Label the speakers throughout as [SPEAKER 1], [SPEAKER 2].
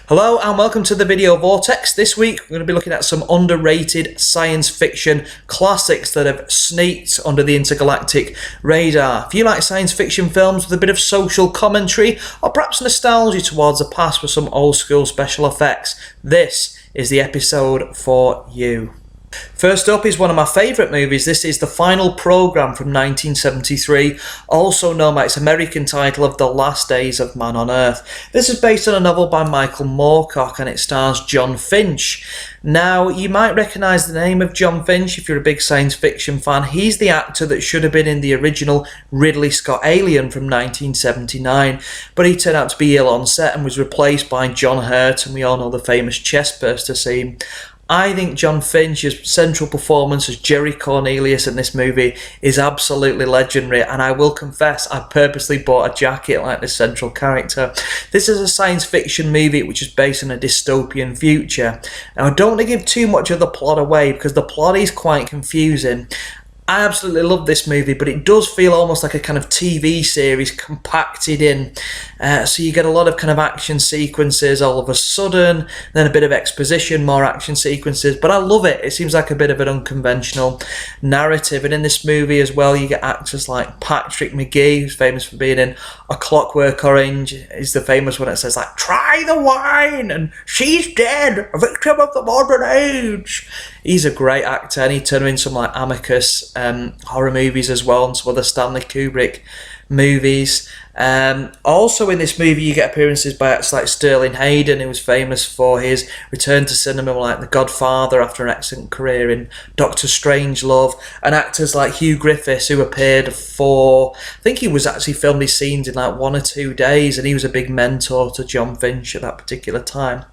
[SPEAKER 1] Hello and welcome to the Video Vortex. This week we're going to be looking at some underrated science fiction classics that have sneaked under the intergalactic radar. If you like science fiction films with a bit of social commentary or perhaps nostalgia towards the past with some old school special effects, this is the episode for you. First up is one of my favourite movies. This is The Final Programme from 1973, also known by its American title of The Last Days of Man on Earth. This is based on a novel by Michael Moorcock and it stars John Finch. Now, you might recognise the name of John Finch if you're a big science fiction fan. He's the actor that should have been in the original Ridley Scott Alien from 1979, but he turned out to be ill on set and was replaced by John Hurt, and we all know the famous chestburster scene. I think John Finch's central performance as Jerry Cornelius in this movie is absolutely legendary, and I will confess I purposely bought a jacket like this central character. This is a science fiction movie which is based on a dystopian future. Now, I don't want to give too much of the plot away because the plot is quite confusing. I absolutely love this movie, but it does feel almost like a kind of TV series compacted in. So you get a lot of kind of action sequences all of a sudden, then a bit of exposition, more action sequences. But I love it. It seems like a bit of an unconventional narrative. And in this movie as well, you get actors like Patrick McGee, who's famous for being in A Clockwork Orange. He's the famous one that says like, "Try the wine," and "She's dead, a victim of the modern age." He's a great actor, and he turned in some like Amicus horror movies as well, and some other Stanley Kubrick movies. Also in this movie you get appearances by actors like Sterling Hayden, who was famous for his return to cinema like The Godfather after an excellent career in Doctor Strangelove, and actors like Hugh Griffiths, who appeared for, I think he was actually filmed his scenes in like 1 or 2 days, and he was a big mentor to John Finch at that particular time.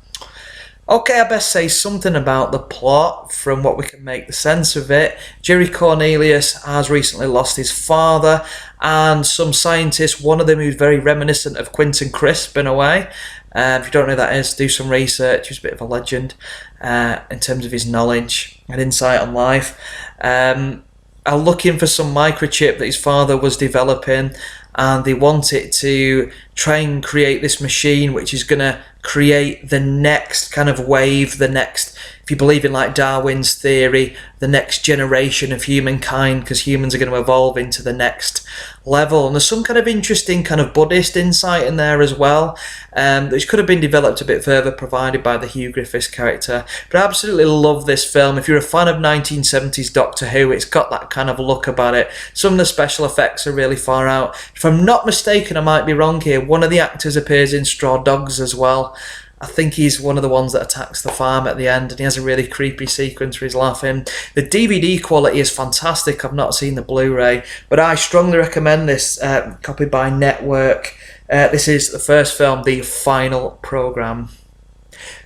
[SPEAKER 1] Okay, I best say something about the plot from what we can make the sense of it. Jerry Cornelius has recently lost his father, and some scientists, one of them who's very reminiscent of Quentin Crisp in a way. If you don't know who that is, do some research. He's a bit of a legend in terms of his knowledge and insight on life. Are looking for some microchip that his father was developing, and they want it to try and create this machine which is going to create the next kind of wave, the next, if you believe in like Darwin's theory, the next generation of humankind, because humans are going to evolve into the next level. And there's some kind of interesting kind of Buddhist insight in there as well, which could have been developed a bit further, provided by the Hugh Griffiths character. But I absolutely love this film. If you're a fan of 1970s Doctor Who, it's got that kind of look about it. Some of the special effects are really far out. If I'm not mistaken, I might be wrong here, one of the actors appears in Straw Dogs as well. I think he's one of the ones that attacks the farm at the end, and he has a really creepy sequence where he's laughing. The DVD quality is fantastic. I've not seen the Blu-ray, but I strongly recommend this, copied by Network. This is the first film, The Final Programme.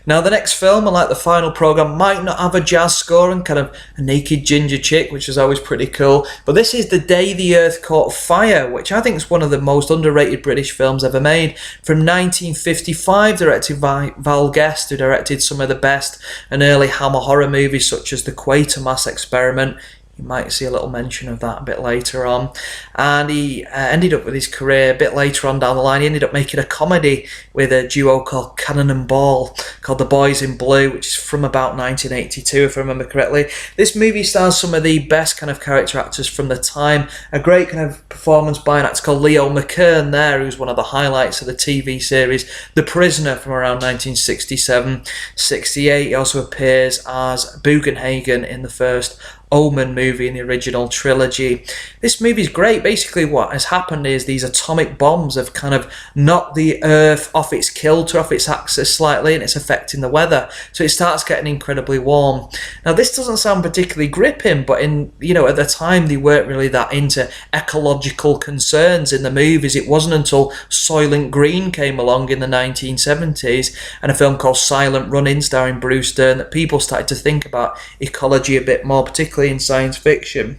[SPEAKER 1] Now the next film, unlike The Final Programme, might not have a jazz score and kind of a naked ginger chick, which is always pretty cool, but this is The Day the Earth Caught Fire, which I think is one of the most underrated British films ever made, from 1955, directed by Val Guest, who directed some of the best and early Hammer horror movies such as The Quatermass Experiment. You might see a little mention of that a bit later on. And he ended up with his career a bit later on down the line. He ended up making a comedy with a duo called Cannon and Ball, called The Boys in Blue, which is from about 1982, if I remember correctly. This movie stars some of the best kind of character actors from the time. A great kind of performance by an actor called Leo McKern there, who's one of the highlights of the TV series The Prisoner from around 1967-68. He also appears as Bugenhagen in the first Omen movie in the original trilogy. This movie's great. Basically what has happened is these atomic bombs have kind of knocked the Earth off its kilter, off its axis slightly, and it's affecting the weather. So it starts getting incredibly warm. Now this doesn't sound particularly gripping, but at the time they weren't really that into ecological concerns in the movies. It wasn't until Soylent Green came along in the 1970s and a film called Silent Running starring Bruce Dern that people started to think about ecology a bit more, particularly in science fiction.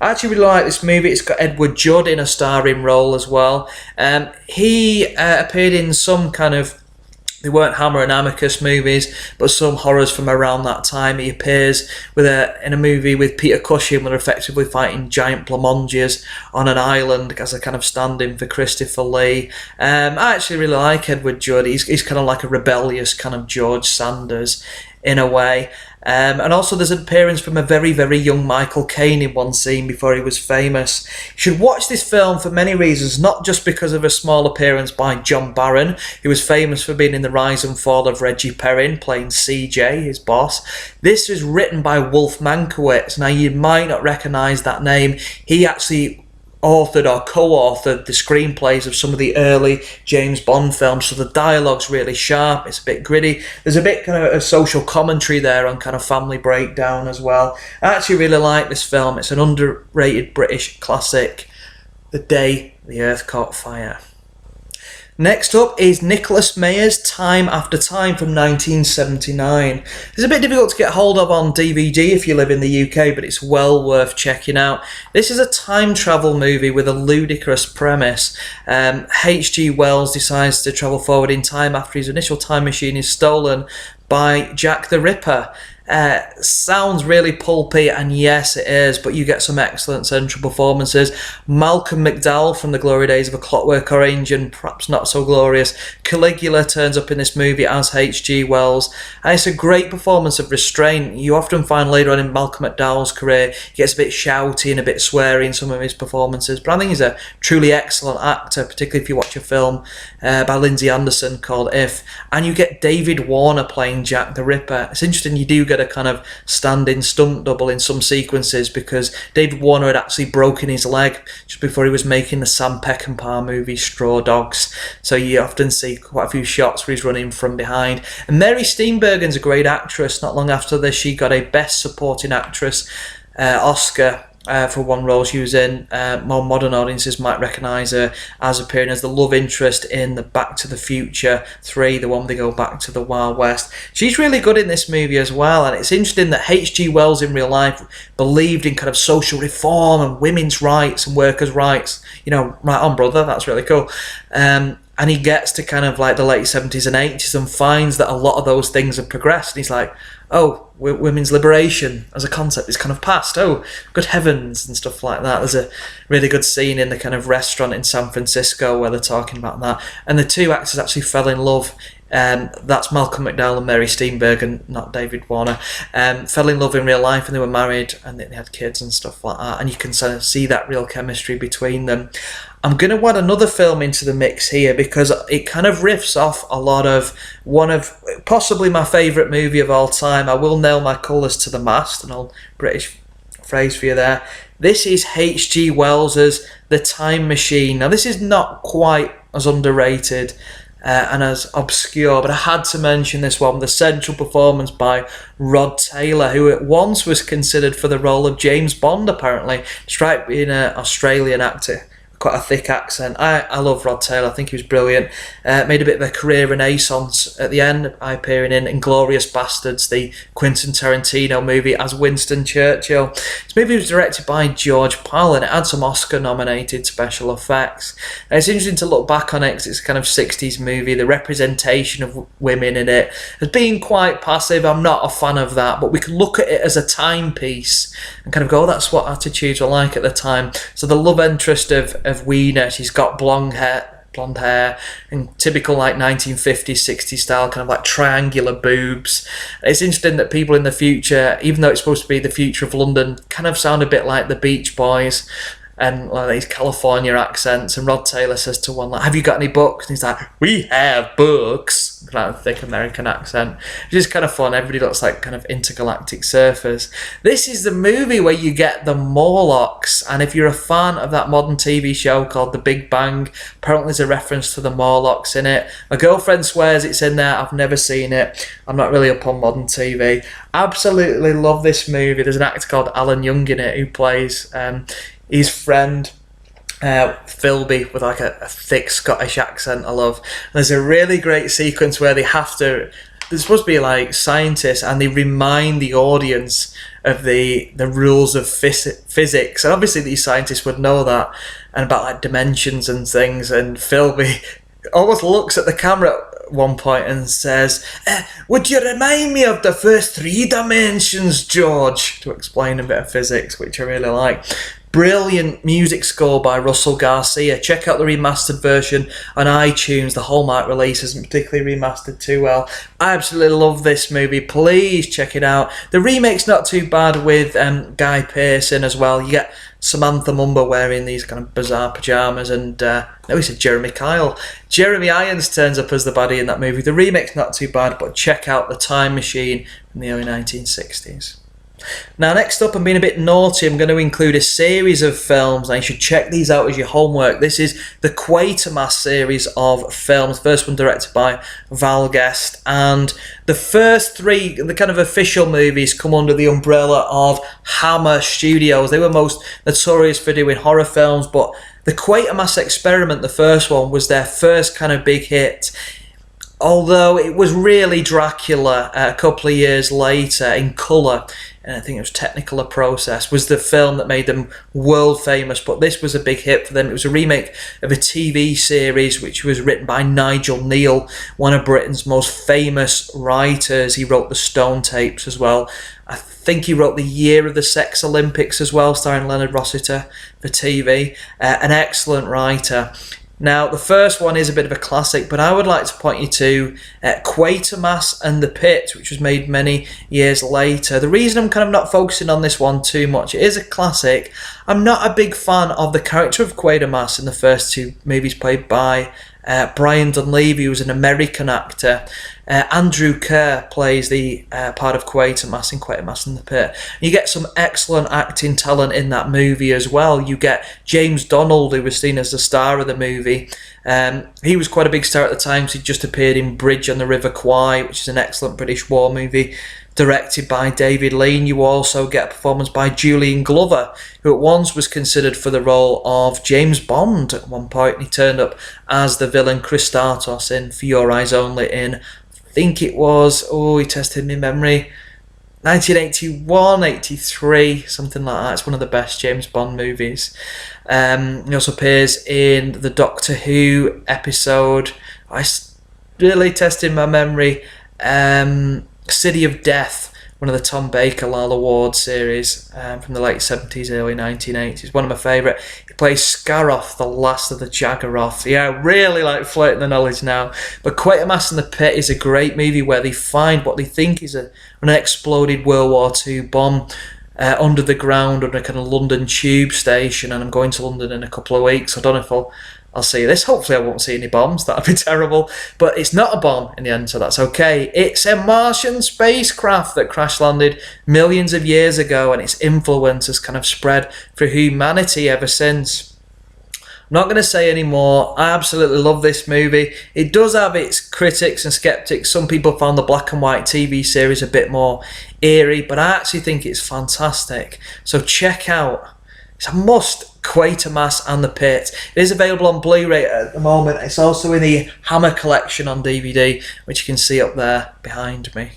[SPEAKER 1] I actually really like this movie. It's got Edward Judd in a starring role as well. He appeared in some kind of They weren't Hammer and Amicus movies, but some horrors from around that time. He appears in a movie with Peter Cushing, where they're effectively fighting giant blancmanges on an island as a kind of stand-in for Christopher Lee. I actually really like Edward Judd. He's kind of like a rebellious kind of George Sanders in a way. And also there's an appearance from a very, very young Michael Caine in one scene before he was famous. You should watch this film for many reasons, not just because of a small appearance by John Barron, who was famous for being in The Rise and Fall of Reggie Perrin, playing CJ, his boss. This was written by Wolf Mankiewicz. Now, you might not recognise that name. He actually authored or co-authored the screenplays of some of the early James Bond films, so the dialogue's really sharp, it's a bit gritty, there's a bit kind of a social commentary there on kind of family breakdown as well. I actually really like this film. It's an underrated British classic, The Day the Earth Caught Fire. Next up is Nicholas Meyer's Time After Time from 1979. It's a bit difficult to get hold of on DVD if you live in the UK, but it's well worth checking out. This is a time travel movie with a ludicrous premise. H.G. Wells decides to travel forward in time after his initial time machine is stolen by Jack the Ripper. Sounds really pulpy, and yes it is, but you get some excellent central performances. Malcolm McDowell from the glory days of A Clockwork Orange and perhaps not so glorious Caligula turns up in this movie as H.G. Wells, and it's a great performance of restraint. You often find later on in Malcolm McDowell's career he gets a bit shouty and a bit sweary in some of his performances, but I think he's a truly excellent actor, particularly if you watch a film by Lindsay Anderson called If, and you get David Warner playing Jack the Ripper. It's interesting, you do get a kind of stand-in stunt double in some sequences because David Warner had actually broken his leg just before he was making the Sam Peckinpah movie Straw Dogs, so you often see quite a few shots where he's running from behind. And Mary Steenburgen's a great actress. Not long after this she got a Best Supporting Actress Oscar for one role she was in. More modern audiences might recognise her as appearing as the love interest in the Back to the Future 3, the one where they go back to the Wild West. She's really good in this movie as well, and it's interesting that H.G. Wells in real life believed in kind of social reform and women's rights and workers' rights. You know, right on, brother, that's really cool. And he gets to kind of like the late 70s and 80s and finds that a lot of those things have progressed, and he's like, oh, women's liberation as a concept is kind of past. Oh, good heavens, and stuff like that. There's a really good scene in the kind of restaurant in San Francisco where they're talking about that. And the two actors actually fell in love. That's Malcolm McDowell and Mary Steenburgen, not David Warner. Fell in love in real life, and they were married, and they had kids and stuff like that. And you can sort of see that real chemistry between them. I'm going to add another film into the mix here because it kind of riffs off a lot of one of possibly my favourite movie of all time. I will nail my colours to the mast, an old British phrase for you there. This is H.G. Wells's The Time Machine. Now, this is not quite as underrated and as obscure, but I had to mention this one, the central performance by Rod Taylor, who at once was considered for the role of James Bond, apparently, despite being an Australian actor. Quite a thick accent. I love Rod Taylor. I think he was brilliant. Made a bit of a career renaissance at the end, appearing in Inglourious Bastards, the Quentin Tarantino movie, as Winston Churchill. This movie was directed by George Pal, and it had some Oscar-nominated special effects. And it's interesting to look back on it because it's a kind of 60s movie. The representation of women in it has been quite passive. I'm not a fan of that, but we can look at it as a timepiece and kind of go, oh, that's what attitudes were like at the time. So the love interest of Wiener, she's got blonde hair and typical like 1950s 60s style kind of like triangular boobs. It's interesting that people in the future, even though it's supposed to be the future of London, kind of sound a bit like the Beach Boys and like these California accents. And Rod Taylor says to one, like, have you got any books? And he's like, we have books. Kind of thick American accent, which is kind of fun. Everybody looks like kind of intergalactic surfers. This is the movie where you get the Morlocks, and if you're a fan of that modern TV show called The Big Bang, apparently there's a reference to the Morlocks in it. My girlfriend swears it's in there. I've never seen it. I'm not really up on modern TV. Absolutely love this movie. There's an actor called Alan Young in it who plays his friend Philby with like a thick Scottish accent I love. And there's a really great sequence where they're supposed to be like scientists, and they remind the audience of the rules of physics, and obviously these scientists would know that, and about like dimensions and things, and Philby almost looks at the camera one point and says, would you remind me of the first 3 dimensions, George? To explain a bit of physics, which I really like. Brilliant music score by Russell Garcia. Check out the remastered version on iTunes. The Hallmark release isn't particularly remastered too well. I absolutely love this movie. Please check it out. The remake's not too bad with Guy Pearce in as well. You get Samantha Mumba wearing these kind of bizarre pyjamas, and no, he said Jeremy Kyle. Jeremy Irons turns up as the baddie in that movie. The remake's not too bad, but check out The Time Machine from the early 1960s. Now, next up, I'm being a bit naughty. I'm going to include a series of films. Now, you should check these out as your homework. This is the Quatermass series of films. First one directed by Val Guest. And the first 3, the kind of official movies, come under the umbrella of Hammer Studios. They were most notorious for doing horror films, but the Quatermass Experiment, the first one, was their first kind of big hit. Although it was really Dracula a couple of years later in colour, and I think it was Technicolor Process, was the film that made them world famous, but this was a big hit for them. It was a remake of a TV series which was written by Nigel Neal, one of Britain's most famous writers. He wrote the Stone Tapes as well. I think he wrote The Year of the Sex Olympics as well, starring Leonard Rossiter for TV. An excellent writer. Now, the first one is a bit of a classic, but I would like to point you to Quatermass and the Pit, which was made many years later. The reason I'm kind of not focusing on this one too much, it is a classic. I'm not a big fan of the character of Quatermass in the first 2 movies, played by Brian Dunleavy, who was an American actor. Andrew Kerr plays the part of Quatermass in Quatermass and the Pit. You get some excellent acting talent in that movie as well. You get James Donald, who was seen as the star of the movie. He was quite a big star at the time, so he just appeared in Bridge on the River Kwai, which is an excellent British war movie directed by David Lean. You also get a performance by Julian Glover, who at once was considered for the role of James Bond at one point, and he turned up as the villain Christatos in For Your Eyes Only in, I think it was, he tested my memory, 1981, 83, something like that. It's one of the best James Bond movies. He also appears in the Doctor Who episode, I really tested my memory, City of Death, one of the Tom Baker Lalla Ward series from the late 70s, early 1980s. One of my favourite. He plays Scaroth, the last of the Jaggeroth. Yeah, I really like flirting the knowledge now. But Quatermass and the Pit is a great movie where they find what they think is an exploded World War II bomb under the ground on a kind of London tube station, and I'm going to London in a couple of weeks. I don't know if I'll see this. Hopefully I won't see any bombs. That'd be terrible. But it's not a bomb in the end, so that's okay. It's a Martian spacecraft that crash landed millions of years ago, and its influence has kind of spread through humanity ever since. I'm not going to say any more. I absolutely love this movie. It does have its critics and skeptics. Some people found the black and white TV series a bit more eerie, but I actually think it's fantastic. So check out. It's a must. Quatermass and the Pit. It is available on Blu-ray at the moment. It's also in the Hammer collection on DVD, which you can see up there behind me.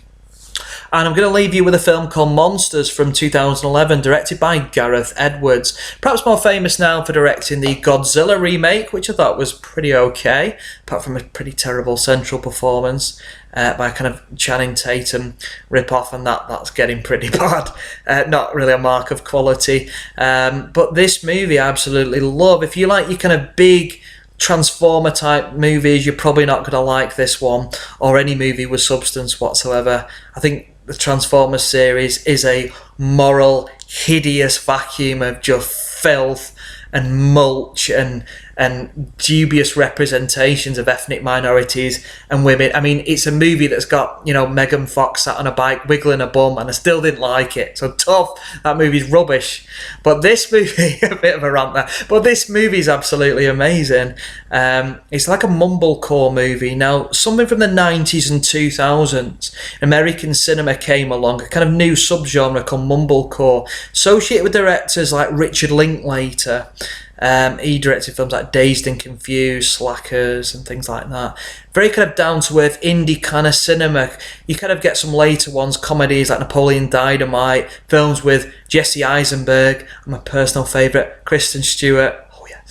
[SPEAKER 1] And I'm going to leave you with a film called Monsters from 2011, directed by Gareth Edwards. Perhaps more famous now for directing the Godzilla remake, which I thought was pretty okay, apart from a pretty terrible central performance by a kind of Channing Tatum rip-off, and that's getting pretty bad. Not really a mark of quality. But this movie I absolutely love. If you like your kind of big Transformer type movies, you're probably not going to like this one, or any movie with substance whatsoever. I think the Transformers series is a moral, hideous vacuum of just filth and mulch and dubious representations of ethnic minorities and women. I mean, it's a movie that's got, Megan Fox sat on a bike wiggling her bum, and I still didn't like it. So tough, that movie's rubbish. But this movie, a bit of a rant there, but this movie's absolutely amazing. It's like a mumblecore movie. Now, something from the 90s and 2000s, American cinema came along, a kind of new subgenre called mumblecore, associated with directors like Richard Linklater. He directed films like Dazed and Confused, Slackers, and things like that. Very kind of down-to-earth indie kind of cinema. You kind of get some later ones, comedies like Napoleon Dynamite, films with Jesse Eisenberg, my personal favourite, Kristen Stewart. Oh yeah,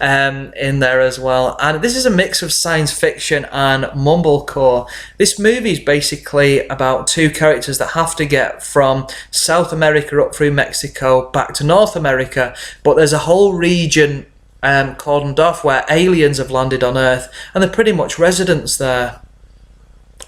[SPEAKER 1] in there as well. And this is a mix of science fiction and mumblecore. This movie is basically about two characters that have to get from South America up through Mexico back to North America, but there's a whole region cordoned off where aliens have landed on Earth, and they're pretty much residents there.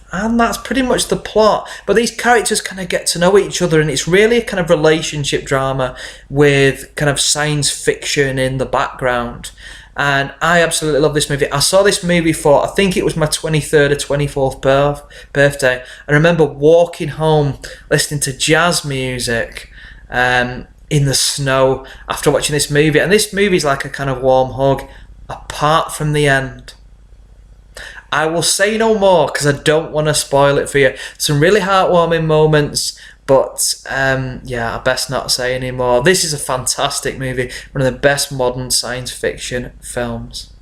[SPEAKER 1] And that's pretty much the plot. But these characters kind of get to know each other, and it's really a kind of relationship drama with kind of science fiction in the background. And I absolutely love this movie. I saw this movie for, I think it was my 23rd or 24th birthday. I remember walking home listening to jazz music in the snow after watching this movie. And this movie is like a kind of warm hug, apart from the end. I will say no more because I don't want to spoil it for you. Some really heartwarming moments, but yeah, I best not say any more. This is a fantastic movie, one of the best modern science fiction films.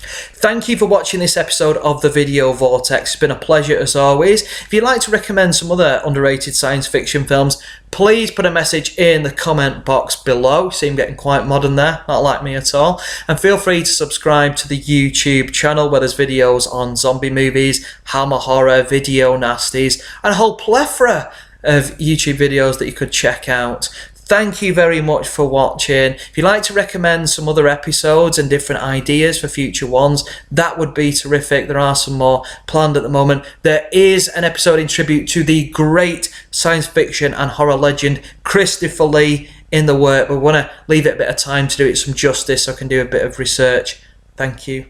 [SPEAKER 1] Thank you for watching this episode of the Video Vortex. It's been a pleasure as always. If you'd like to recommend some other underrated science fiction films, please put a message in the comment box below. Seem getting quite modern there, not like me at all. And feel free to subscribe to the YouTube channel where there's videos on zombie movies, Hammer horror, video nasties, and a whole plethora of YouTube videos that you could check out. Thank you very much for watching. If you'd like to recommend some other episodes and different ideas for future ones, that would be terrific. There are some more planned at the moment. There is an episode in tribute to the great science fiction and horror legend Christopher Lee in the work, but we want to leave it a bit of time to do it some justice so I can do a bit of research. Thank you.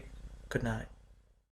[SPEAKER 1] Good night.